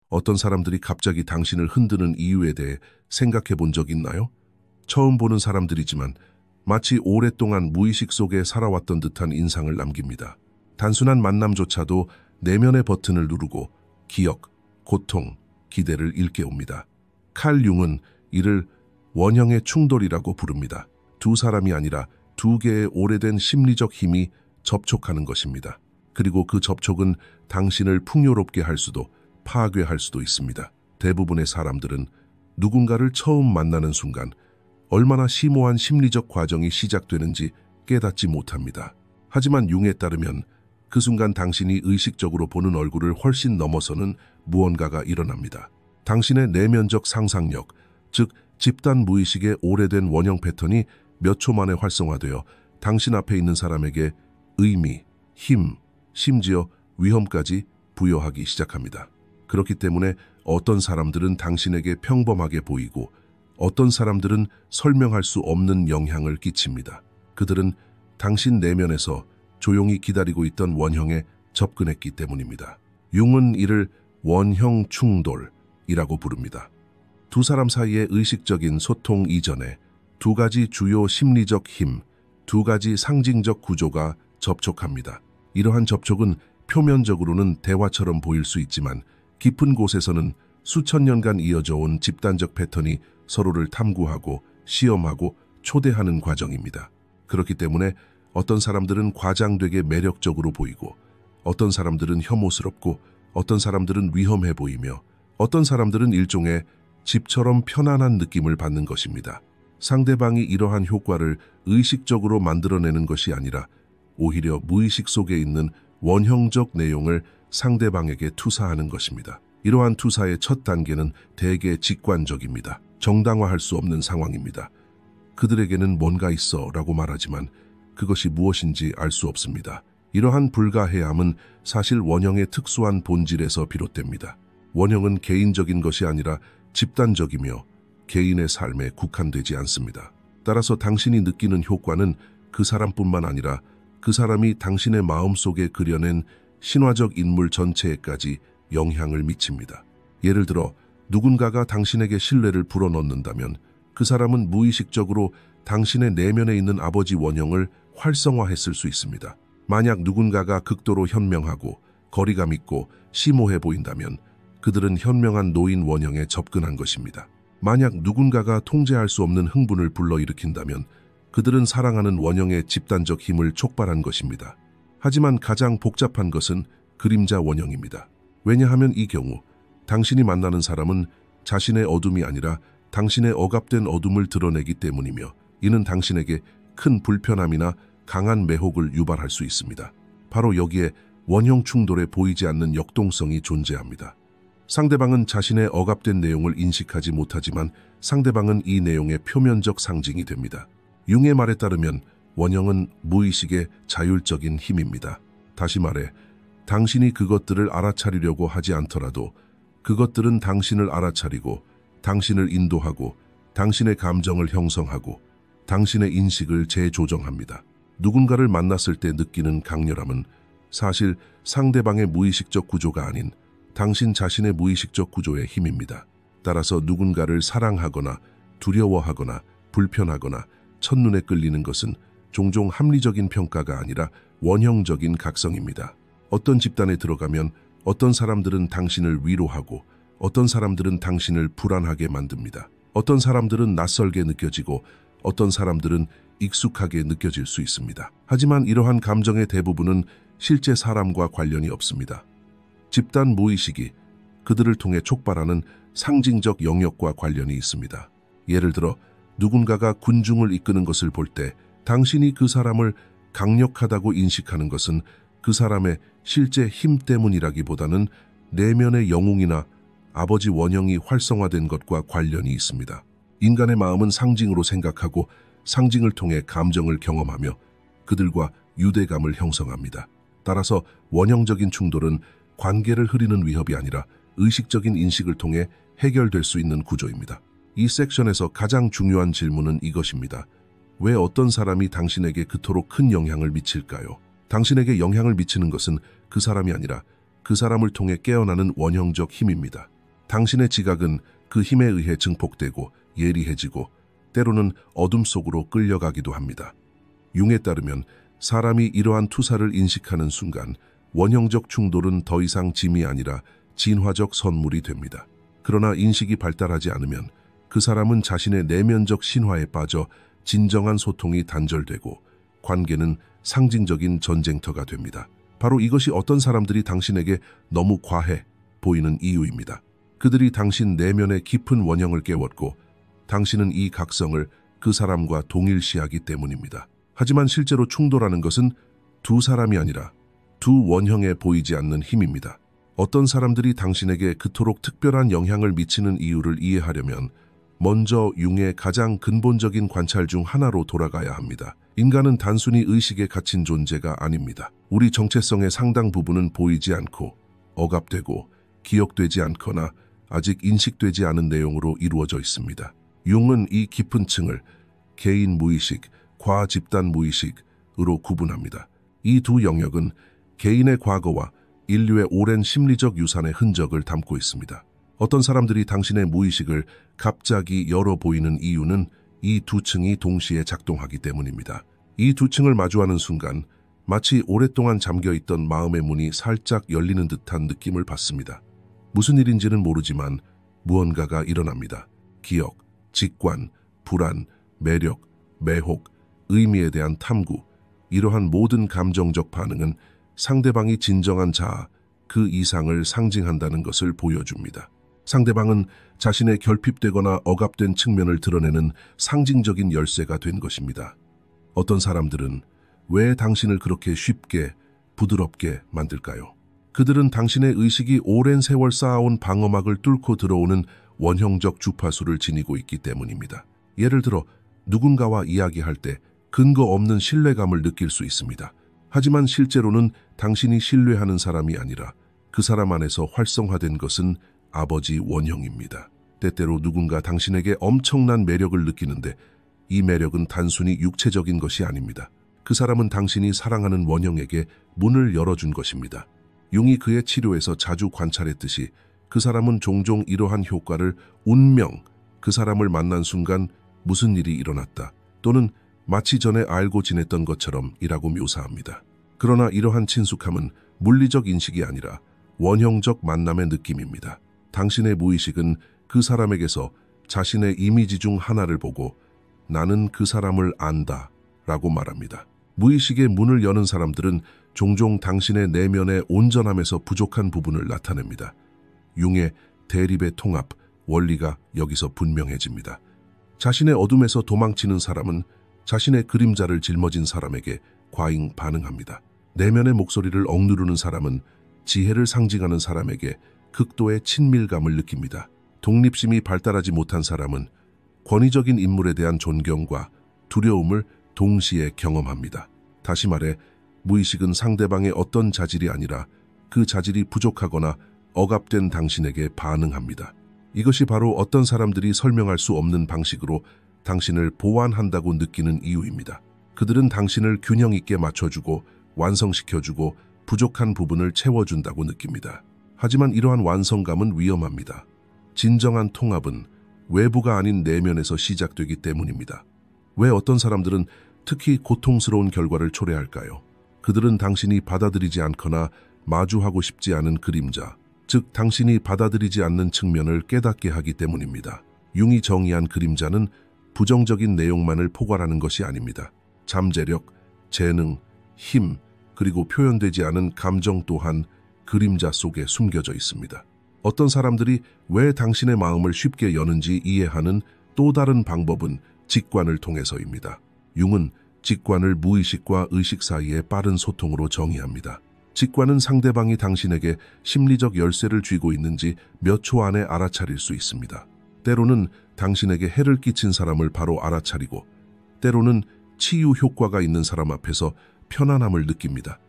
어떤 사람들이 갑자기 당신을 흔드는 이유에 대해 생각해 본 적 있나요? 처음 보는 사람들이지만 마치 오랫동안 무의식 속에 살아왔던 듯한 인상을 남깁니다. 단순한 만남조차도 내면의 버튼을 누르고 기억, 고통, 기대를 일깨웁니다. 칼 융은 이를 원형의 충돌이라고 부릅니다. 두 사람이 아니라 두 개의 오래된 심리적 힘이 접촉하는 것입니다. 그리고 그 접촉은 당신을 풍요롭게 할 수도 파괴할 수도 있습니다. 대부분의 사람들은 누군가를 처음 만나는 순간 얼마나 심오한 심리적 과정이 시작되는지 깨닫지 못합니다. 하지만 융에 따르면 그 순간 당신이 의식적으로 보는 얼굴을 훨씬 넘어서는 무언가가 일어납니다. 당신의 내면적 상상력, 즉 집단 무의식의 오래된 원형 패턴이 몇 초 만에 활성화되어 당신 앞에 있는 사람에게 의미, 힘, 심지어 위험까지 부여하기 시작합니다. 그렇기 때문에 어떤 사람들은 당신에게 평범하게 보이고 어떤 사람들은 설명할 수 없는 영향을 끼칩니다. 그들은 당신 내면에서 조용히 기다리고 있던 원형에 접근했기 때문입니다. 융은 이를 원형 충돌이라고 부릅니다. 두 사람 사이의 의식적인 소통 이전에 두 가지 주요 심리적 힘, 두 가지 상징적 구조가 접촉합니다. 이러한 접촉은 표면적으로는 대화처럼 보일 수 있지만 깊은 곳에서는 수천 년간 이어져 온 집단적 패턴이 서로를 탐구하고 시험하고 초대하는 과정입니다. 그렇기 때문에 어떤 사람들은 과장되게 매력적으로 보이고 어떤 사람들은 혐오스럽고 어떤 사람들은 위험해 보이며 어떤 사람들은 일종의 집처럼 편안한 느낌을 받는 것입니다. 상대방이 이러한 효과를 의식적으로 만들어내는 것이 아니라 오히려 무의식 속에 있는 원형적 내용을 상대방에게 투사하는 것입니다. 이러한 투사의 첫 단계는 대개 직관적입니다. 정당화할 수 없는 상황입니다. 그들에게는 뭔가 있어 라고 말하지만 그것이 무엇인지 알 수 없습니다. 이러한 불가해함은 사실 원형의 특수한 본질에서 비롯됩니다. 원형은 개인적인 것이 아니라 집단적이며 개인의 삶에 국한되지 않습니다. 따라서 당신이 느끼는 효과는 그 사람뿐만 아니라 그 사람이 당신의 마음속에 그려낸 신화적 인물 전체에까지 영향을 미칩니다. 예를 들어 누군가가 당신에게 신뢰를 불어넣는다면 그 사람은 무의식적으로 당신의 내면에 있는 아버지 원형을 활성화했을 수 있습니다. 만약 누군가가 극도로 현명하고 거리감 있고 심오해 보인다면 그들은 현명한 노인 원형에 접근한 것입니다. 만약 누군가가 통제할 수 없는 흥분을 불러일으킨다면 그들은 사랑하는 원형의 집단적 힘을 촉발한 것입니다. 하지만 가장 복잡한 것은 그림자 원형입니다. 왜냐하면 이 경우 당신이 만나는 사람은 자신의 어둠이 아니라 당신의 억압된 어둠을 드러내기 때문이며 이는 당신에게 큰 불편함이나 강한 매혹을 유발할 수 있습니다. 바로 여기에 원형 충돌에 보이지 않는 역동성이 존재합니다. 상대방은 자신의 억압된 내용을 인식하지 못하지만 상대방은 이 내용의 표면적 상징이 됩니다. 융의 말에 따르면 원형은 무의식의 자율적인 힘입니다. 다시 말해 당신이 그것들을 알아차리려고 하지 않더라도 그것들은 당신을 알아차리고 당신을 인도하고 당신의 감정을 형성하고 당신의 인식을 재조정합니다. 누군가를 만났을 때 느끼는 강렬함은 사실 상대방의 무의식적 구조가 아닌 당신 자신의 무의식적 구조의 힘입니다. 따라서 누군가를 사랑하거나 두려워하거나 불편하거나 첫눈에 끌리는 것은 종종 합리적인 평가가 아니라 원형적인 각성입니다. 어떤 집단에 들어가면 어떤 사람들은 당신을 위로하고 어떤 사람들은 당신을 불안하게 만듭니다. 어떤 사람들은 낯설게 느껴지고 어떤 사람들은 익숙하게 느껴질 수 있습니다. 하지만 이러한 감정의 대부분은 실제 사람과 관련이 없습니다. 집단 무의식이 그들을 통해 촉발하는 상징적 영역과 관련이 있습니다. 예를 들어 누군가가 군중을 이끄는 것을 볼 때 당신이 그 사람을 강력하다고 인식하는 것은 그 사람의 실제 힘 때문이라기보다는 내면의 영웅이나 아버지 원형이 활성화된 것과 관련이 있습니다. 인간의 마음은 상징으로 생각하고 상징을 통해 감정을 경험하며 그들과 유대감을 형성합니다. 따라서 원형적인 충돌은 관계를 흐리는 위협이 아니라 의식적인 인식을 통해 해결될 수 있는 구조입니다. 이 섹션에서 가장 중요한 질문은 이것입니다. 왜 어떤 사람이 당신에게 그토록 큰 영향을 미칠까요? 당신에게 영향을 미치는 것은 그 사람이 아니라 그 사람을 통해 깨어나는 원형적 힘입니다. 당신의 지각은 그 힘에 의해 증폭되고 예리해지고 때로는 어둠 속으로 끌려가기도 합니다. 융에 따르면 사람이 이러한 투사를 인식하는 순간 원형적 충돌은 더 이상 짐이 아니라 진화적 선물이 됩니다. 그러나 인식이 발달하지 않으면 그 사람은 자신의 내면적 신화에 빠져 진정한 소통이 단절되고 관계는 상징적인 전쟁터가 됩니다. 바로 이것이 어떤 사람들이 당신에게 너무 과해 보이는 이유입니다. 그들이 당신 내면의 깊은 원형을 깨웠고 당신은 이 각성을 그 사람과 동일시하기 때문입니다. 하지만 실제로 충돌하는 것은 두 사람이 아니라 두 원형에 보이지 않는 힘입니다. 어떤 사람들이 당신에게 그토록 특별한 영향을 미치는 이유를 이해하려면 먼저 융의 가장 근본적인 관찰 중 하나로 돌아가야 합니다. 인간은 단순히 의식에 갇힌 존재가 아닙니다. 우리 정체성의 상당 부분은 보이지 않고 억압되고 기억되지 않거나 아직 인식되지 않은 내용으로 이루어져 있습니다. 융은 이 깊은 층을 개인 무의식, 과집단 무의식으로 구분합니다. 이 두 영역은 개인의 과거와 인류의 오랜 심리적 유산의 흔적을 담고 있습니다. 어떤 사람들이 당신의 무의식을 갑자기 열어 보이는 이유는 이 두 층이 동시에 작동하기 때문입니다. 이 두 층을 마주하는 순간 마치 오랫동안 잠겨있던 마음의 문이 살짝 열리는 듯한 느낌을 받습니다. 무슨 일인지는 모르지만 무언가가 일어납니다. 기억, 직관, 불안, 매력, 매혹, 의미에 대한 탐구, 이러한 모든 감정적 반응은 상대방이 진정한 자아, 그 이상을 상징한다는 것을 보여줍니다. 상대방은 자신의 결핍되거나 억압된 측면을 드러내는 상징적인 열쇠가 된 것입니다. 어떤 사람들은 왜 당신을 그렇게 쉽게, 부드럽게 만들까요? 그들은 당신의 의식이 오랜 세월 쌓아온 방어막을 뚫고 들어오는 원형적 주파수를 지니고 있기 때문입니다. 예를 들어 누군가와 이야기할 때 근거 없는 신뢰감을 느낄 수 있습니다. 하지만 실제로는 당신이 신뢰하는 사람이 아니라 그 사람 안에서 활성화된 것은 아버지 원형입니다. 때때로 누군가 당신에게 엄청난 매력을 느끼는데 이 매력은 단순히 육체적인 것이 아닙니다. 그 사람은 당신이 사랑하는 원형에게 문을 열어준 것입니다. 융이 그의 치료에서 자주 관찰했듯이 그 사람은 종종 이러한 효과를 운명, 그 사람을 만난 순간 무슨 일이 일어났다 또는 마치 전에 알고 지냈던 것처럼 이라고 묘사합니다. 그러나 이러한 친숙함은 물리적 인식이 아니라 원형적 만남의 느낌입니다. 당신의 무의식은 그 사람에게서 자신의 이미지 중 하나를 보고 나는 그 사람을 안다 라고 말합니다. 무의식의 문을 여는 사람들은 종종 당신의 내면의 온전함에서 부족한 부분을 나타냅니다. 융의 대립의 통합, 원리가 여기서 분명해집니다. 자신의 어둠에서 도망치는 사람은 자신의 그림자를 짊어진 사람에게 과잉 반응합니다. 내면의 목소리를 억누르는 사람은 지혜를 상징하는 사람에게 극도의 친밀감을 느낍니다. 독립심이 발달하지 못한 사람은 권위적인 인물에 대한 존경과 두려움을 동시에 경험합니다. 다시 말해 무의식은 상대방의 어떤 자질이 아니라 그 자질이 부족하거나 억압된 당신에게 반응합니다. 이것이 바로 어떤 사람들이 설명할 수 없는 방식으로 당신을 보완한다고 느끼는 이유입니다. 그들은 당신을 균형 있게 맞춰주고 완성시켜주고 부족한 부분을 채워준다고 느낍니다. 하지만 이러한 완성감은 위험합니다. 진정한 통합은 외부가 아닌 내면에서 시작되기 때문입니다. 왜 어떤 사람들은 특히 고통스러운 결과를 초래할까요? 그들은 당신이 받아들이지 않거나 마주하고 싶지 않은 그림자, 즉 당신이 받아들이지 않는 측면을 깨닫게 하기 때문입니다. 융이 정의한 그림자는 부정적인 내용만을 포괄하는 것이 아닙니다. 잠재력, 재능, 힘, 그리고 표현되지 않은 감정 또한 그림자 속에 숨겨져 있습니다. 어떤 사람들이 왜 당신의 마음을 쉽게 여는지 이해하는 또 다른 방법은 직관을 통해서입니다. 융은 직관을 무의식과 의식 사이의 빠른 소통으로 정의합니다. 직관은 상대방이 당신에게 심리적 열쇠를 쥐고 있는지 몇 초 안에 알아차릴 수 있습니다. 때로는 당신에게 해를 끼친 사람을 바로 알아차리고 때로는 치유 효과가 있는 사람 앞에서 편안함을 느낍니다.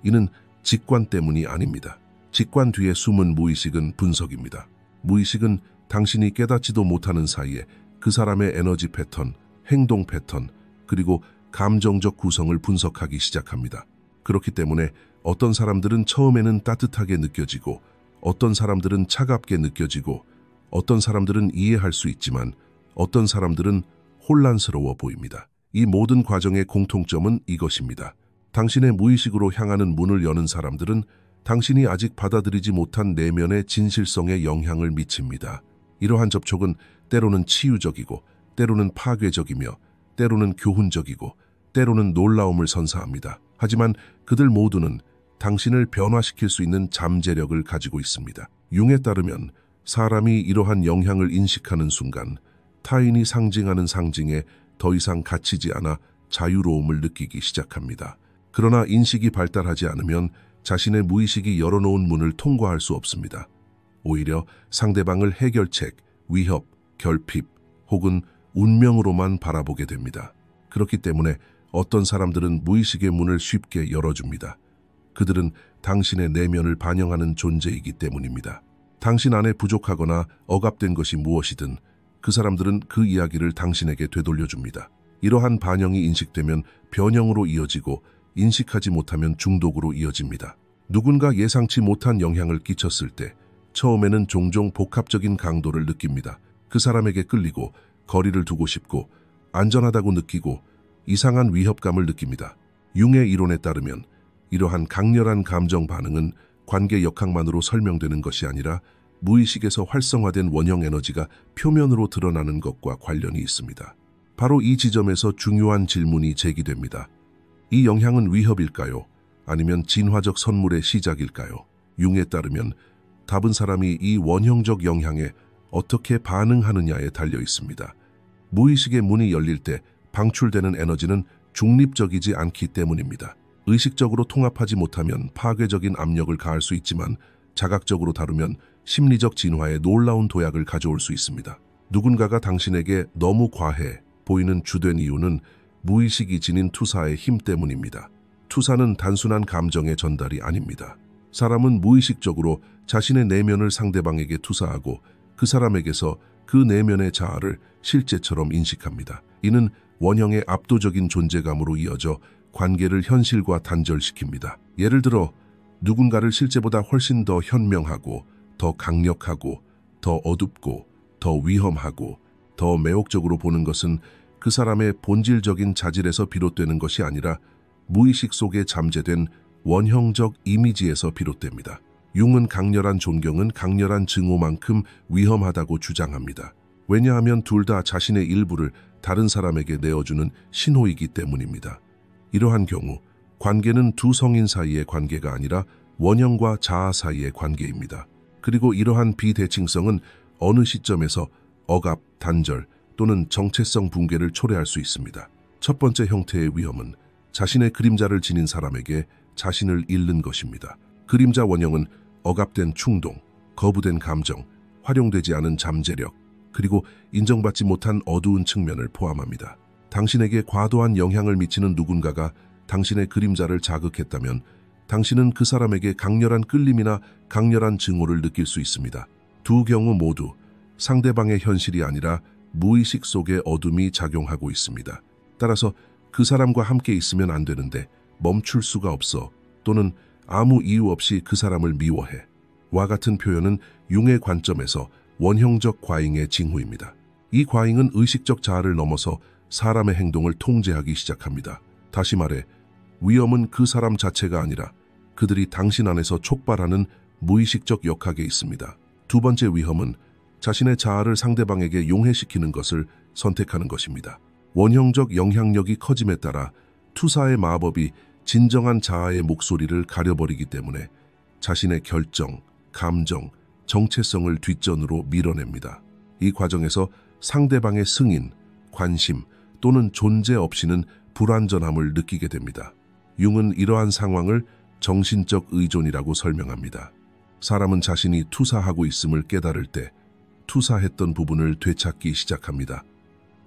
이는 직관 때문이 아닙니다. 직관 뒤에 숨은 무의식은 분석입니다. 무의식은 당신이 깨닫지도 못하는 사이에 그 사람의 에너지 패턴, 행동 패턴, 그리고 감정적 구성을 분석하기 시작합니다. 그렇기 때문에 어떤 사람들은 처음에는 따뜻하게 느껴지고 어떤 사람들은 차갑게 느껴지고 어떤 사람들은 이해할 수 있지만 어떤 사람들은 혼란스러워 보입니다. 이 모든 과정의 공통점은 이것입니다. 당신의 무의식으로 향하는 문을 여는 사람들은 당신이 아직 받아들이지 못한 내면의 진실성에 영향을 미칩니다. 이러한 접촉은 때로는 치유적이고 때로는 파괴적이며 때로는 교훈적이고 때로는 놀라움을 선사합니다. 하지만 그들 모두는 당신을 변화시킬 수 있는 잠재력을 가지고 있습니다. 융에 따르면 사람이 이러한 영향을 인식하는 순간 타인이 상징하는 상징에 더 이상 갇히지 않아 자유로움을 느끼기 시작합니다. 그러나 인식이 발달하지 않으면 자신의 무의식이 열어놓은 문을 통과할 수 없습니다. 오히려 상대방을 해결책, 위협, 결핍 혹은 운명으로만 바라보게 됩니다. 그렇기 때문에 어떤 사람들은 무의식의 문을 쉽게 열어줍니다. 그들은 당신의 내면을 반영하는 존재이기 때문입니다. 당신 안에 부족하거나 억압된 것이 무엇이든 그 사람들은 그 이야기를 당신에게 되돌려줍니다. 이러한 반영이 인식되면 변형으로 이어지고 인식하지 못하면 중독으로 이어집니다. 누군가 예상치 못한 영향을 끼쳤을 때 처음에는 종종 복합적인 강도를 느낍니다. 그 사람에게 끌리고 거리를 두고 싶고 안전하다고 느끼고 이상한 위협감을 느낍니다. 융의 이론에 따르면 이러한 강렬한 감정 반응은 관계 역학만으로 설명되는 것이 아니라 무의식에서 활성화된 원형 에너지가 표면으로 드러나는 것과 관련이 있습니다. 바로 이 지점에서 중요한 질문이 제기됩니다. 이 영향은 위협일까요? 아니면 진화적 선물의 시작일까요? 융에 따르면 답은 사람이 이 원형적 영향에 어떻게 반응하느냐에 달려 있습니다. 무의식의 문이 열릴 때 방출되는 에너지는 중립적이지 않기 때문입니다. 의식적으로 통합하지 못하면 파괴적인 압력을 가할 수 있지만 자각적으로 다루면 심리적 진화에 놀라운 도약을 가져올 수 있습니다. 누군가가 당신에게 너무 과해 보이는 주된 이유는 무의식이 지닌 투사의 힘 때문입니다. 투사는 단순한 감정의 전달이 아닙니다. 사람은 무의식적으로 자신의 내면을 상대방에게 투사하고 그 사람에게서 그 내면의 자아를 실제처럼 인식합니다. 이는 원형의 압도적인 존재감으로 이어져 관계를 현실과 단절시킵니다. 예를 들어 누군가를 실제보다 훨씬 더 현명하고 더 강력하고 더 어둡고 더 위험하고 더 매혹적으로 보는 것은 그 사람의 본질적인 자질에서 비롯되는 것이 아니라 무의식 속에 잠재된 원형적 이미지에서 비롯됩니다. 융은 강렬한 존경은 강렬한 증오만큼 위험하다고 주장합니다. 왜냐하면 둘 다 자신의 일부를 다른 사람에게 내어주는 신호이기 때문입니다. 이러한 경우 관계는 두 성인 사이의 관계가 아니라 원형과 자아 사이의 관계입니다. 그리고 이러한 비대칭성은 어느 시점에서 억압, 단절 또는 정체성 붕괴를 초래할 수 있습니다. 첫 번째 형태의 위험은 자신의 그림자를 지닌 사람에게 자신을 잃는 것입니다. 그림자 원형은 억압된 충동, 거부된 감정, 활용되지 않은 잠재력, 그리고 인정받지 못한 어두운 측면을 포함합니다. 당신에게 과도한 영향을 미치는 누군가가 당신의 그림자를 자극했다면 당신은 그 사람에게 강렬한 끌림이나 강렬한 증오를 느낄 수 있습니다. 두 경우 모두 상대방의 현실이 아니라 무의식 속의 어둠이 작용하고 있습니다. 따라서 그 사람과 함께 있으면 안 되는데 멈출 수가 없어 또는 아무 이유 없이 그 사람을 미워해 와 같은 표현은 융의 관점에서 원형적 과잉의 징후입니다. 이 과잉은 의식적 자아를 넘어서 사람의 행동을 통제하기 시작합니다. 다시 말해 위험은 그 사람 자체가 아니라 그들이 당신 안에서 촉발하는 무의식적 역학에 있습니다. 두 번째 위험은 자신의 자아를 상대방에게 용해시키는 것을 선택하는 것입니다. 원형적 영향력이 커짐에 따라 투사의 마법이 진정한 자아의 목소리를 가려버리기 때문에 자신의 결정, 감정, 정체성을 뒷전으로 밀어냅니다. 이 과정에서 상대방의 승인, 관심 또는 존재 없이는 불완전함을 느끼게 됩니다. 융은 이러한 상황을 정신적 의존이라고 설명합니다. 사람은 자신이 투사하고 있음을 깨달을 때 투사했던 부분을 되찾기 시작합니다.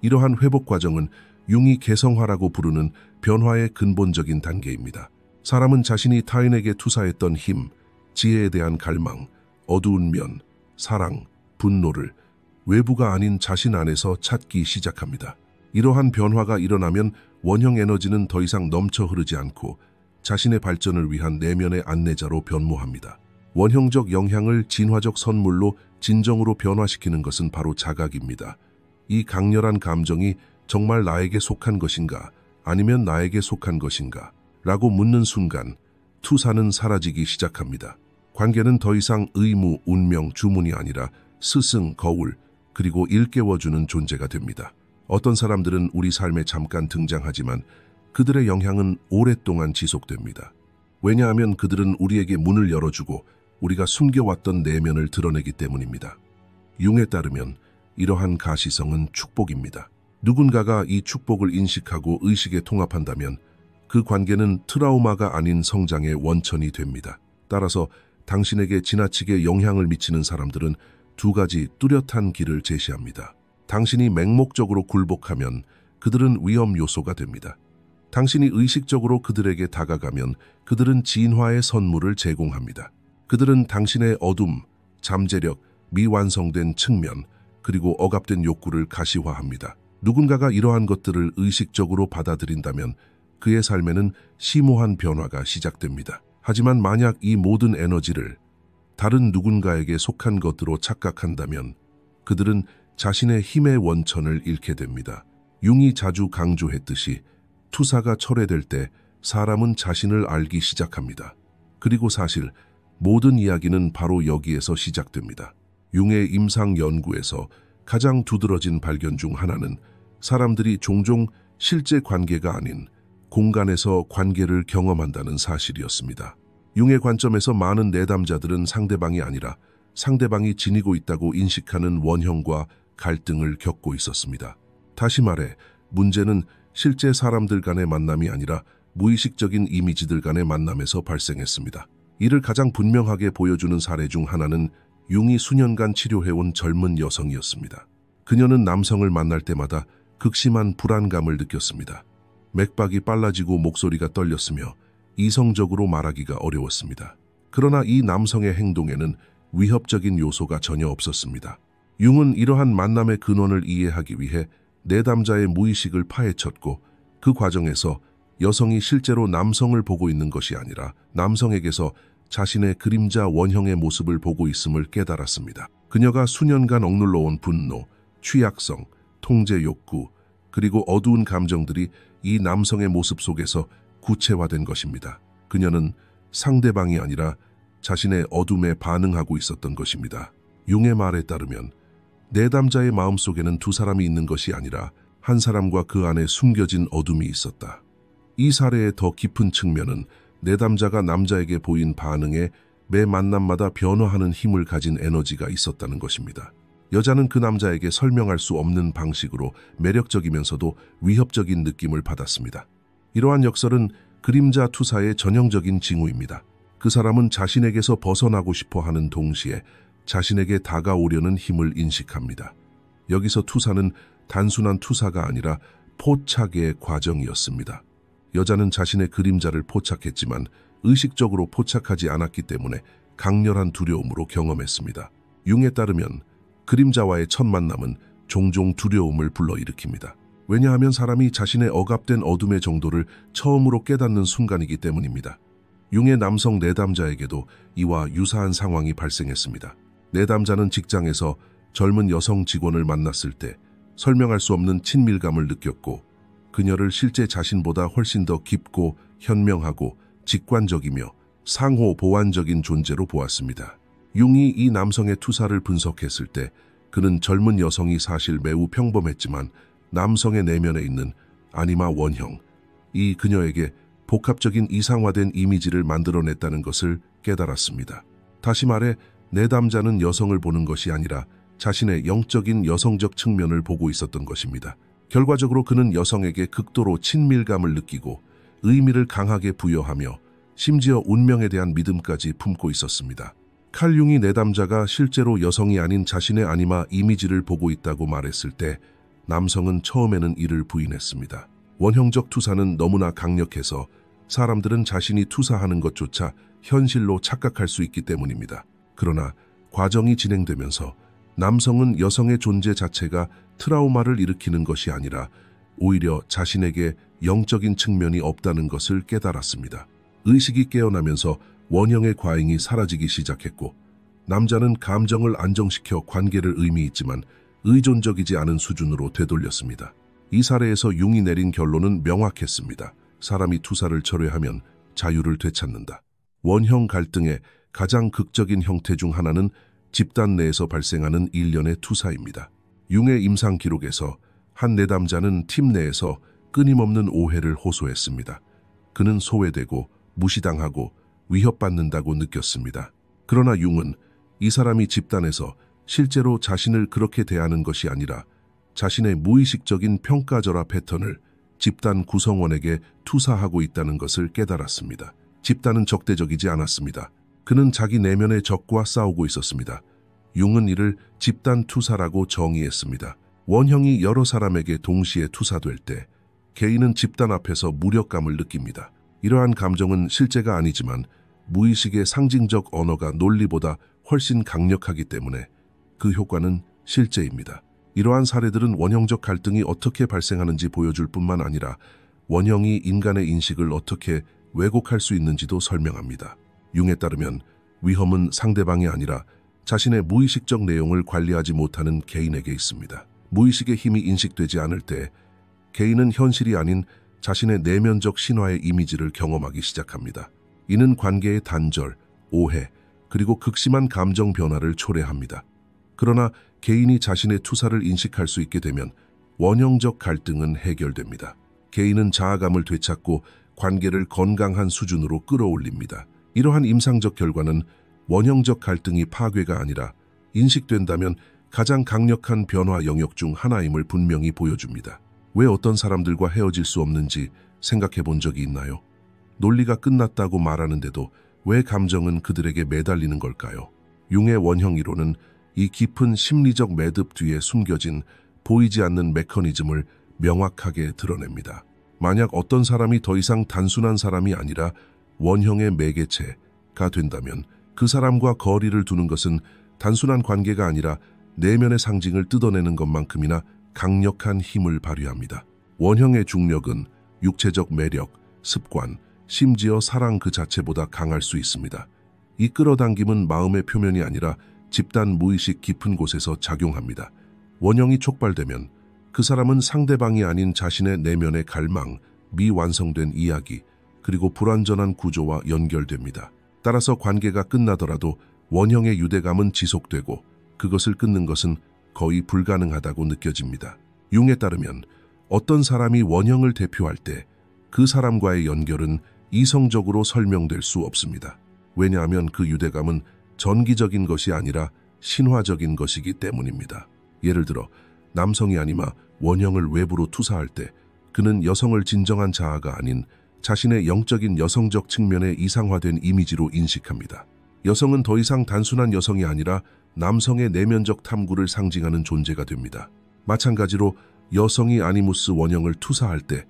이러한 회복 과정은 융이 개성화라고 부르는 변화의 근본적인 단계입니다. 사람은 자신이 타인에게 투사했던 힘, 지혜에 대한 갈망, 어두운 면, 사랑, 분노를 외부가 아닌 자신 안에서 찾기 시작합니다. 이러한 변화가 일어나면 원형 에너지는 더 이상 넘쳐 흐르지 않고 자신의 발전을 위한 내면의 안내자로 변모합니다. 원형적 영향을 진화적 선물로 진정으로 변화시키는 것은 바로 자각입니다. 이 강렬한 감정이 정말 나에게 속한 것인가, 아니면 나에게 속한 것인가 라고 묻는 순간 투사는 사라지기 시작합니다. 관계는 더 이상 의무, 운명, 주문이 아니라 스승, 거울, 그리고 일깨워주는 존재가 됩니다. 어떤 사람들은 우리 삶에 잠깐 등장하지만 그들의 영향은 오랫동안 지속됩니다. 왜냐하면 그들은 우리에게 문을 열어주고 우리가 숨겨왔던 내면을 드러내기 때문입니다. 융에 따르면 이러한 가시성은 축복입니다. 누군가가 이 축복을 인식하고 의식에 통합한다면 그 관계는 트라우마가 아닌 성장의 원천이 됩니다. 따라서 당신에게 지나치게 영향을 미치는 사람들은 두 가지 뚜렷한 길을 제시합니다. 당신이 맹목적으로 굴복하면 그들은 위험 요소가 됩니다. 당신이 의식적으로 그들에게 다가가면 그들은 진화의 선물을 제공합니다. 그들은 당신의 어둠, 잠재력, 미완성된 측면, 그리고 억압된 욕구를 가시화합니다. 누군가가 이러한 것들을 의식적으로 받아들인다면 그의 삶에는 심오한 변화가 시작됩니다. 하지만 만약 이 모든 에너지를 다른 누군가에게 속한 것으로 착각한다면 그들은 자신의 힘의 원천을 잃게 됩니다. 융이 자주 강조했듯이 투사가 철회될 때 사람은 자신을 알기 시작합니다. 그리고 사실 모든 이야기는 바로 여기에서 시작됩니다. 융의 임상 연구에서 가장 두드러진 발견 중 하나는 사람들이 종종 실제 관계가 아닌 공간에서 관계를 경험한다는 사실이었습니다. 융의 관점에서 많은 내담자들은 상대방이 아니라 상대방이 지니고 있다고 인식하는 원형과 갈등을 겪고 있었습니다. 다시 말해 문제는 실제 사람들 간의 만남이 아니라 무의식적인 이미지들 간의 만남에서 발생했습니다. 이를 가장 분명하게 보여주는 사례 중 하나는 융이 수년간 치료해온 젊은 여성이었습니다. 그녀는 남성을 만날 때마다 극심한 불안감을 느꼈습니다. 맥박이 빨라지고 목소리가 떨렸으며 이성적으로 말하기가 어려웠습니다. 그러나 이 남성의 행동에는 위협적인 요소가 전혀 없었습니다. 융은 이러한 만남의 근원을 이해하기 위해 내담자의 무의식을 파헤쳤고 그 과정에서 여성이 실제로 남성을 보고 있는 것이 아니라 남성에게서 자신의 그림자 원형의 모습을 보고 있음을 깨달았습니다. 그녀가 수년간 억눌러온 분노, 취약성, 통제 욕구, 그리고 어두운 감정들이 이 남성의 모습 속에서 구체화된 것입니다. 그녀는 상대방이 아니라 자신의 어둠에 반응하고 있었던 것입니다. 융의 말에 따르면 내담자의 마음속에는 두 사람이 있는 것이 아니라 한 사람과 그 안에 숨겨진 어둠이 있었다. 이 사례의 더 깊은 측면은 내담자가 남자에게 보인 반응에 매 만남마다 변화하는 힘을 가진 에너지가 있었다는 것입니다. 여자는 그 남자에게 설명할 수 없는 방식으로 매력적이면서도 위협적인 느낌을 받았습니다. 이러한 역설은 그림자 투사의 전형적인 징후입니다. 그 사람은 자신에게서 벗어나고 싶어 하는 동시에 자신에게 다가오려는 힘을 인식합니다. 여기서 투사는 단순한 투사가 아니라 포착의 과정이었습니다. 여자는 자신의 그림자를 포착했지만 의식적으로 포착하지 않았기 때문에 강렬한 두려움으로 경험했습니다. 융에 따르면 그림자와의 첫 만남은 종종 두려움을 불러일으킵니다. 왜냐하면 사람이 자신의 억압된 어둠의 정도를 처음으로 깨닫는 순간이기 때문입니다. 융의 남성 내담자에게도 이와 유사한 상황이 발생했습니다. 내담자는 직장에서 젊은 여성 직원을 만났을 때 설명할 수 없는 친밀감을 느꼈고 그녀를 실제 자신보다 훨씬 더 깊고 현명하고 직관적이며 상호 보완적인 존재로 보았습니다. 융이 이 남성의 투사를 분석했을 때 그는 젊은 여성이 사실 매우 평범했지만 남성의 내면에 있는 아니마 원형, 이 그녀에게 복합적인 이상화된 이미지를 만들어냈다는 것을 깨달았습니다. 다시 말해 내담자는 여성을 보는 것이 아니라 자신의 영적인 여성적 측면을 보고 있었던 것입니다. 결과적으로 그는 여성에게 극도로 친밀감을 느끼고 의미를 강하게 부여하며 심지어 운명에 대한 믿음까지 품고 있었습니다. 칼 융이 내담자가 실제로 여성이 아닌 자신의 아니마 이미지를 보고 있다고 말했을 때 남성은 처음에는 이를 부인했습니다. 원형적 투사는 너무나 강력해서 사람들은 자신이 투사하는 것조차 현실로 착각할 수 있기 때문입니다. 그러나 과정이 진행되면서 남성은 여성의 존재 자체가 트라우마를 일으키는 것이 아니라 오히려 자신에게 영적인 측면이 없다는 것을 깨달았습니다. 의식이 깨어나면서 원형의 과잉이 사라지기 시작했고 남자는 감정을 안정시켜 관계를 의미 있지만 의존적이지 않은 수준으로 되돌렸습니다. 이 사례에서 융이 내린 결론은 명확했습니다. 사람이 투사를 철회하면 자유를 되찾는다. 원형 갈등의 가장 극적인 형태 중 하나는 집단 내에서 발생하는 일련의 투사입니다. 융의 임상 기록에서 한 내담자는 팀 내에서 끊임없는 오해를 호소했습니다. 그는 소외되고 무시당하고 위협받는다고 느꼈습니다. 그러나 융은 이 사람이 집단에서 실제로 자신을 그렇게 대하는 것이 아니라 자신의 무의식적인 평가절하 패턴을 집단 구성원에게 투사하고 있다는 것을 깨달았습니다. 집단은 적대적이지 않았습니다. 그는 자기 내면의 적과 싸우고 있었습니다. 융은 이를 집단 투사라고 정의했습니다. 원형이 여러 사람에게 동시에 투사될 때 개인은 집단 앞에서 무력감을 느낍니다. 이러한 감정은 실제가 아니지만 무의식의 상징적 언어가 논리보다 훨씬 강력하기 때문에 그 효과는 실제입니다. 이러한 사례들은 원형적 갈등이 어떻게 발생하는지 보여줄 뿐만 아니라 원형이 인간의 인식을 어떻게 왜곡할 수 있는지도 설명합니다. 융에 따르면 위험은 상대방이 아니라 자신의 무의식적 내용을 관리하지 못하는 개인에게 있습니다. 무의식의 힘이 인식되지 않을 때 개인은 현실이 아닌 자신의 내면적 신화의 이미지를 경험하기 시작합니다. 이는 관계의 단절, 오해, 그리고 극심한 감정 변화를 초래합니다. 그러나 개인이 자신의 투사를 인식할 수 있게 되면 원형적 갈등은 해결됩니다. 개인은 자아감을 되찾고 관계를 건강한 수준으로 끌어올립니다. 이러한 임상적 결과는 원형적 갈등이 파괴가 아니라 인식된다면 가장 강력한 변화 영역 중 하나임을 분명히 보여줍니다. 왜 어떤 사람들과 헤어질 수 없는지 생각해 본 적이 있나요? 논리가 끝났다고 말하는데도 왜 감정은 그들에게 매달리는 걸까요? 융의 원형 이론은 이 깊은 심리적 매듭 뒤에 숨겨진 보이지 않는 메커니즘을 명확하게 드러냅니다. 만약 어떤 사람이 더 이상 단순한 사람이 아니라 원형의 매개체가 된다면 그 사람과 거리를 두는 것은 단순한 관계가 아니라 내면의 상징을 뜯어내는 것만큼이나 강력한 힘을 발휘합니다. 원형의 중력은 육체적 매력, 습관, 심지어 사랑 그 자체보다 강할 수 있습니다. 이 끌어당김은 마음의 표면이 아니라 집단 무의식 깊은 곳에서 작용합니다. 원형이 촉발되면 그 사람은 상대방이 아닌 자신의 내면의 갈망, 미완성된 이야기, 그리고 불완전한 구조와 연결됩니다. 따라서 관계가 끝나더라도 원형의 유대감은 지속되고 그것을 끊는 것은 거의 불가능하다고 느껴집니다. 융에 따르면 어떤 사람이 원형을 대표할 때 그 사람과의 연결은 이성적으로 설명될 수 없습니다. 왜냐하면 그 유대감은 전기적인 것이 아니라 신화적인 것이기 때문입니다. 예를 들어 남성이 아니마 원형을 외부로 투사할 때 그는 여성을 진정한 자아가 아닌 자신의 영적인 여성적 측면의 이상화된 이미지로 인식합니다. 여성은 더 이상 단순한 여성이 아니라 남성의 내면적 탐구를 상징하는 존재가 됩니다. 마찬가지로 여성이 아니무스 원형을 투사할 때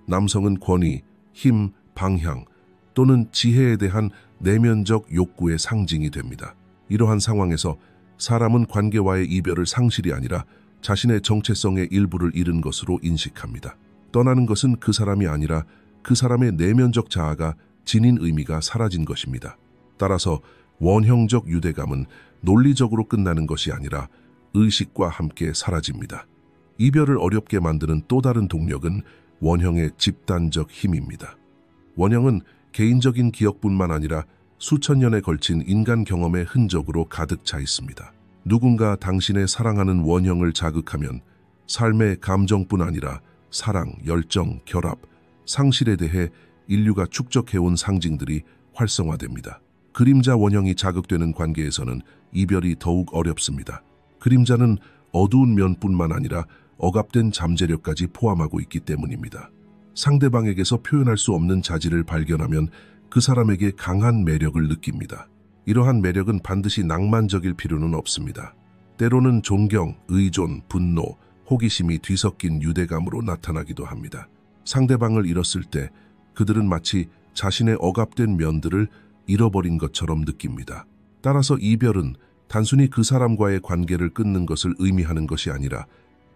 남성은 권위, 힘, 방향 또는 지혜에 대한 내면적 욕구의 상징이 됩니다. 이러한 상황에서 사람은 관계와의 이별을 상실이 아니라 자신의 정체성의 일부를 잃은 것으로 인식합니다. 떠나는 것은 그 사람이 아니라 그 사람의 내면적 자아가 지닌 의미가 사라진 것입니다. 따라서 원형적 유대감은 논리적으로 끝나는 것이 아니라 의식과 함께 사라집니다. 이별을 어렵게 만드는 또 다른 동력은 원형의 집단적 힘입니다. 원형은 개인적인 기억뿐만 아니라 수천 년에 걸친 인간 경험의 흔적으로 가득 차 있습니다. 누군가 당신의 사랑하는 원형을 자극하면 삶의 감정뿐 아니라 사랑, 열정, 결합, 상실에 대해 인류가 축적해온 상징들이 활성화됩니다. 그림자 원형이 자극되는 관계에서는 이별이 더욱 어렵습니다. 그림자는 어두운 면뿐만 아니라 억압된 잠재력까지 포함하고 있기 때문입니다. 상대방에게서 표현할 수 없는 자질을 발견하면 그 사람에게 강한 매력을 느낍니다. 이러한 매력은 반드시 낭만적일 필요는 없습니다. 때로는 존경, 의존, 분노, 호기심이 뒤섞인 유대감으로 나타나기도 합니다. 상대방을 잃었을 때 그들은 마치 자신의 억압된 면들을 잃어버린 것처럼 느낍니다. 따라서 이별은 단순히 그 사람과의 관계를 끊는 것을 의미하는 것이 아니라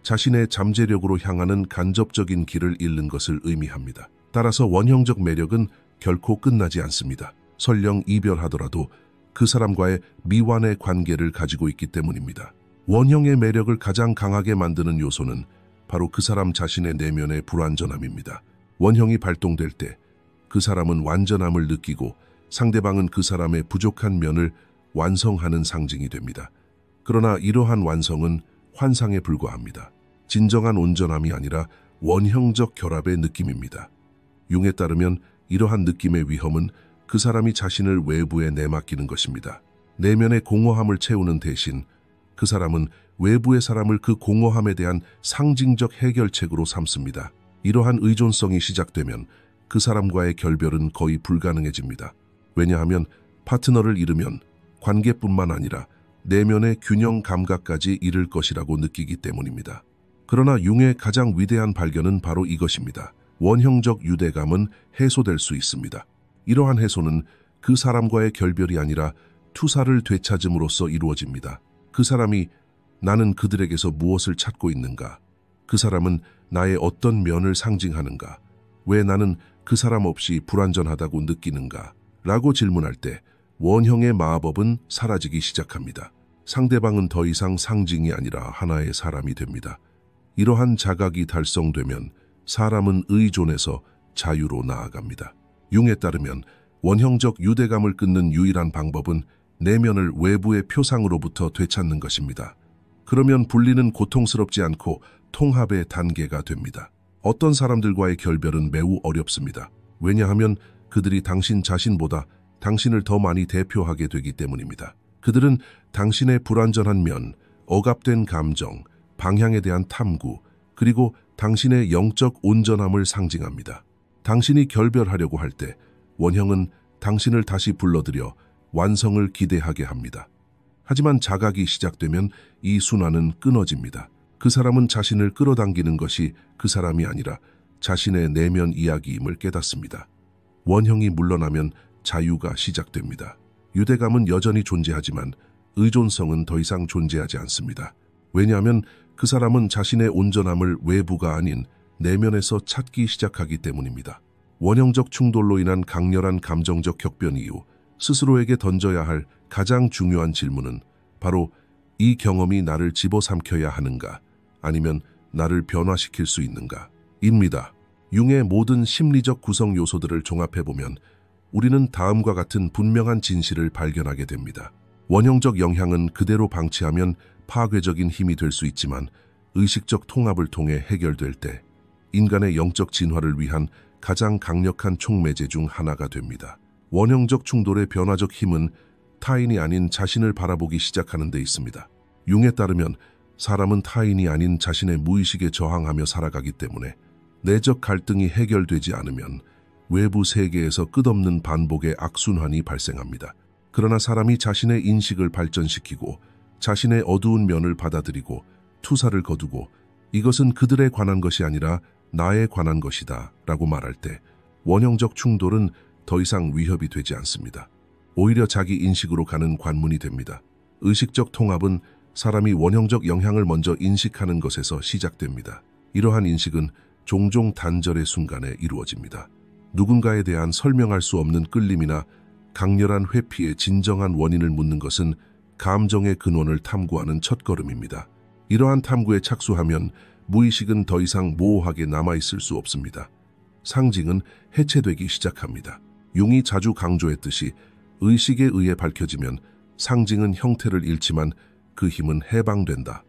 자신의 잠재력으로 향하는 간접적인 길을 잃는 것을 의미합니다. 따라서 원형적 매력은 결코 끝나지 않습니다. 설령 이별하더라도 그 사람과의 미완의 관계를 가지고 있기 때문입니다. 원형의 매력을 가장 강하게 만드는 요소는 바로 그 사람 자신의 내면의 불완전함입니다. 원형이 발동될 때 그 사람은 완전함을 느끼고 상대방은 그 사람의 부족한 면을 완성하는 상징이 됩니다. 그러나 이러한 완성은 환상에 불과합니다. 진정한 온전함이 아니라 원형적 결합의 느낌입니다. 융에 따르면 이러한 느낌의 위험은 그 사람이 자신을 외부에 내맡기는 것입니다. 내면의 공허함을 채우는 대신 그 사람은 외부의 사람을 그 공허함에 대한 상징적 해결책으로 삼습니다. 이러한 의존성이 시작되면 그 사람과의 결별은 거의 불가능해집니다. 왜냐하면 파트너를 잃으면 관계뿐만 아니라 내면의 균형 감각까지 잃을 것이라고 느끼기 때문입니다. 그러나 융의 가장 위대한 발견은 바로 이것입니다. 원형적 유대감은 해소될 수 있습니다. 이러한 해소는 그 사람과의 결별이 아니라 투사를 되찾음으로써 이루어집니다. 그 사람이 나는 그들에게서 무엇을 찾고 있는가? 그 사람은 나의 어떤 면을 상징하는가? 왜 나는 그 사람 없이 불완전하다고 느끼는가? 라고 질문할 때 원형의 마법은 사라지기 시작합니다. 상대방은 더 이상 상징이 아니라 하나의 사람이 됩니다. 이러한 자각이 달성되면 사람은 의존에서 자유로 나아갑니다. 융에 따르면 원형적 유대감을 끊는 유일한 방법은 내면을 외부의 표상으로부터 되찾는 것입니다. 그러면 분리는 고통스럽지 않고 통합의 단계가 됩니다. 어떤 사람들과의 결별은 매우 어렵습니다. 왜냐하면 그들이 당신 자신보다 당신을 더 많이 대표하게 되기 때문입니다. 그들은 당신의 불완전한 면, 억압된 감정, 방향에 대한 탐구, 그리고 당신의 영적 온전함을 상징합니다. 당신이 결별하려고 할 때 원형은 당신을 다시 불러들여 완성을 기대하게 합니다. 하지만 자각이 시작되면 이 순환은 끊어집니다. 그 사람은 자신을 끌어당기는 것이 그 사람이 아니라 자신의 내면 이야기임을 깨닫습니다. 원형이 물러나면 자유가 시작됩니다. 유대감은 여전히 존재하지만 의존성은 더 이상 존재하지 않습니다. 왜냐하면 그 사람은 자신의 온전함을 외부가 아닌 내면에서 찾기 시작하기 때문입니다. 원형적 충돌로 인한 강렬한 감정적 격변 이후 스스로에게 던져야 할 가장 중요한 질문은 바로 이 경험이 나를 집어삼켜야 하는가 아니면 나를 변화시킬 수 있는가 입니다. 융의 모든 심리적 구성 요소들을 종합해보면 우리는 다음과 같은 분명한 진실을 발견하게 됩니다. 원형적 영향은 그대로 방치하면 파괴적인 힘이 될 수 있지만 의식적 통합을 통해 해결될 때 인간의 영적 진화를 위한 가장 강력한 촉매제 중 하나가 됩니다. 원형적 충돌의 변화적 힘은 타인이 아닌 자신을 바라보기 시작하는 데 있습니다. 융에 따르면 사람은 타인이 아닌 자신의 무의식에 저항하며 살아가기 때문에 내적 갈등이 해결되지 않으면 외부 세계에서 끝없는 반복의 악순환이 발생합니다. 그러나 사람이 자신의 인식을 발전시키고 자신의 어두운 면을 받아들이고 투사를 거두고 이것은 그들에 관한 것이 아니라 나에 관한 것이다 라고 말할 때 원형적 충돌은 더 이상 위협이 되지 않습니다. 오히려 자기 인식으로 가는 관문이 됩니다. 의식적 통합은 사람이 원형적 영향을 먼저 인식하는 것에서 시작됩니다. 이러한 인식은 종종 단절의 순간에 이루어집니다. 누군가에 대한 설명할 수 없는 끌림이나 강렬한 회피의 진정한 원인을 묻는 것은 감정의 근원을 탐구하는 첫걸음입니다. 이러한 탐구에 착수하면 무의식은 더 이상 모호하게 남아있을 수 없습니다. 상징은 해체되기 시작합니다. 융이 자주 강조했듯이 의식에 의해 밝혀지면 상징은 형태를 잃지만 그 힘은 해방된다.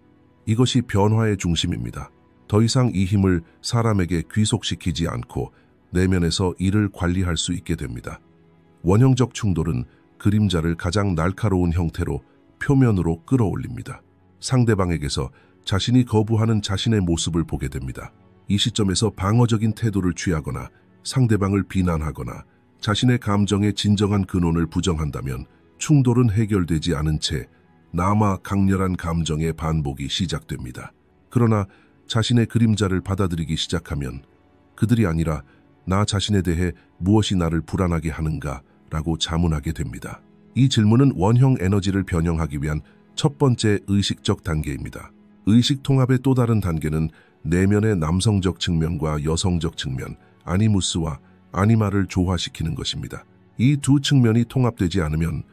이것이 변화의 중심입니다. 더 이상 이 힘을 사람에게 귀속시키지 않고 내면에서 이를 관리할 수 있게 됩니다. 원형적 충돌은 그림자를 가장 날카로운 형태로 표면으로 끌어올립니다. 상대방에게서 자신이 거부하는 자신의 모습을 보게 됩니다. 이 시점에서 방어적인 태도를 취하거나 상대방을 비난하거나 자신의 감정의 진정한 근원을 부정한다면 충돌은 해결되지 않은 채 남아 강렬한 감정의 반복이 시작됩니다. 그러나 자신의 그림자를 받아들이기 시작하면 그들이 아니라 나 자신에 대해 무엇이 나를 불안하게 하는가 라고 자문하게 됩니다. 이 질문은 원형 에너지를 변형하기 위한 첫 번째 의식적 단계입니다. 의식 통합의 또 다른 단계는 내면의 남성적 측면과 여성적 측면, 아니무스와 아니마를 조화시키는 것입니다. 이 두 측면이 통합되지 않으면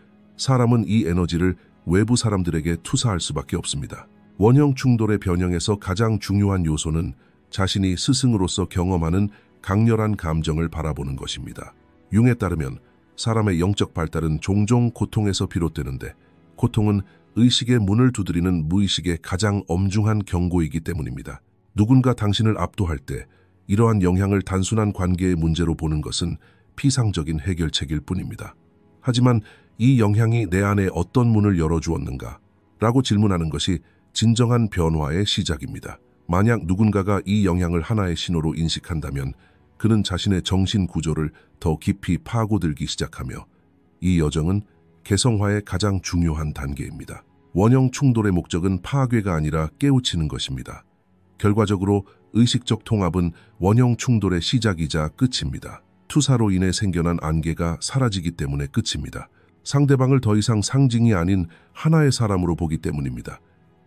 사람은 이 에너지를 외부 사람들에게 투사할 수밖에 없습니다. 원형 충돌의 변형에서 가장 중요한 요소는 자신이 스승으로서 경험하는 강렬한 감정을 바라보는 것입니다. 융에 따르면 사람의 영적 발달은 종종 고통에서 비롯되는데, 고통은 의식의 문을 두드리는 무의식의 가장 엄중한 경고이기 때문입니다. 누군가 당신을 압도할 때 이러한 영향을 단순한 관계의 문제로 보는 것은 피상적인 해결책일 뿐입니다. 하지만 이 영향이 내 안에 어떤 문을 열어주었는가? 라고 질문하는 것이 진정한 변화의 시작입니다. 만약 누군가가 이 영향을 하나의 신호로 인식한다면 그는 자신의 정신 구조를 더 깊이 파고들기 시작하며, 이 여정은 개성화의 가장 중요한 단계입니다. 원형 충돌의 목적은 파괴가 아니라 깨우치는 것입니다. 결과적으로 의식적 통합은 원형 충돌의 시작이자 끝입니다. 투사로 인해 생겨난 안개가 사라지기 때문에 끝입니다. 상대방을 더 이상 상징이 아닌 하나의 사람으로 보기 때문입니다.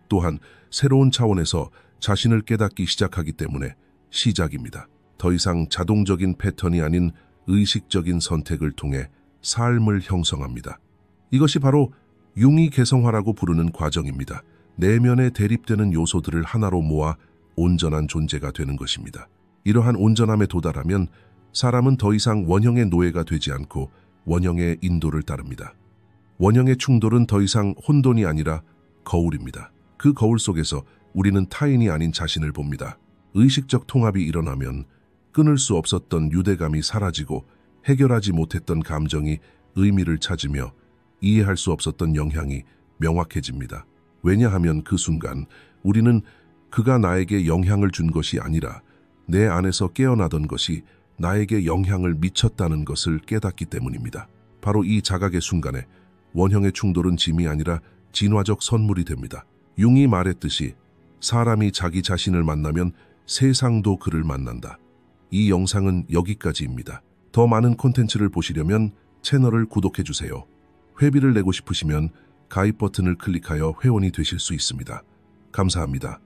또한 새로운 차원에서 자신을 깨닫기 시작하기 때문에 시작입니다. 더 이상 자동적인 패턴이 아닌 의식적인 선택을 통해 삶을 형성합니다. 이것이 바로 융이 개성화라고 부르는 과정입니다. 내면에 대립되는 요소들을 하나로 모아 온전한 존재가 되는 것입니다. 이러한 온전함에 도달하면 사람은 더 이상 원형의 노예가 되지 않고 원형의 인도를 따릅니다. 원형의 충돌은 더 이상 혼돈이 아니라 거울입니다. 그 거울 속에서 우리는 타인이 아닌 자신을 봅니다. 의식적 통합이 일어나면 끊을 수 없었던 유대감이 사라지고, 해결하지 못했던 감정이 의미를 찾으며, 이해할 수 없었던 영향이 명확해집니다. 왜냐하면 그 순간 우리는 그가 나에게 영향을 준 것이 아니라 내 안에서 깨어나던 것이 나에게 영향을 미쳤다는 것을 깨닫기 때문입니다. 바로 이 자각의 순간에 원형의 충돌은 짐이 아니라 진화적 선물이 됩니다. 융이 말했듯이 사람이 자기 자신을 만나면 세상도 그를 만난다. 이 영상은 여기까지입니다. 더 많은 콘텐츠를 보시려면 채널을 구독해주세요. 회비를 내고 싶으시면 가입 버튼을 클릭하여 회원이 되실 수 있습니다. 감사합니다.